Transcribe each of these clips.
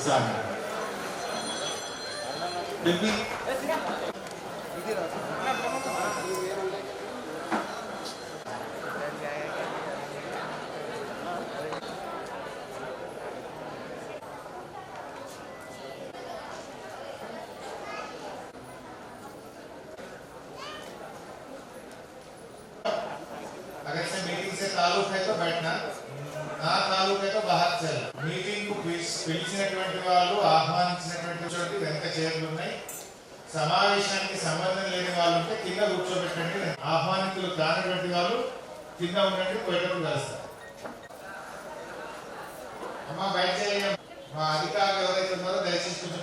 Usami. Bibi. अगर से meeting से ताल्लुक है तो बैठना, ना ताल्लुक है तो बाहर चलना. मीटिंग को పిలిచినటువంటి వాళ్ళు ఆహ్వానించినటువంటి వెనక చైర్లు ఉన్నాయి. సమావేశానికి సంబంధం లేని వాళ్ళు ఉంటే కింద కూర్చోబెట్టండి. ఆహ్వానితులు కానటువంటి వాళ్ళు కింద ఉండండి, పోయేటప్పుడు కలుస్తారు. అమ్మా బయట చేయండి. మా అధికారులు ఎవరైతే ఉన్నారో దయచేసి కొంచెం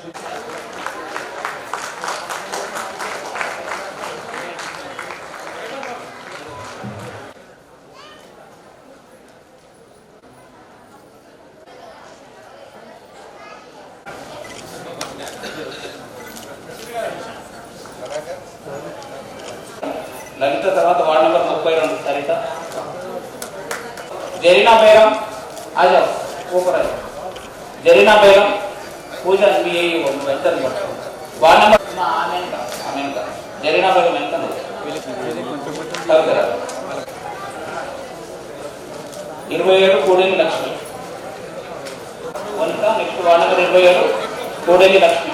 ललित तरह वार्ड नंबर 32 सरिता जरीना बेगम आ जाओ ऊपर आ जाओ. जरीना बेगम पूजा भी यही हो बेहतर वार्ड नंबर आमेन का जरीना बेगम ఎంత దగ్గర 27 Kodeni Lakshmi Vanitha. Next ward number 27 Kodeni Lakshmi.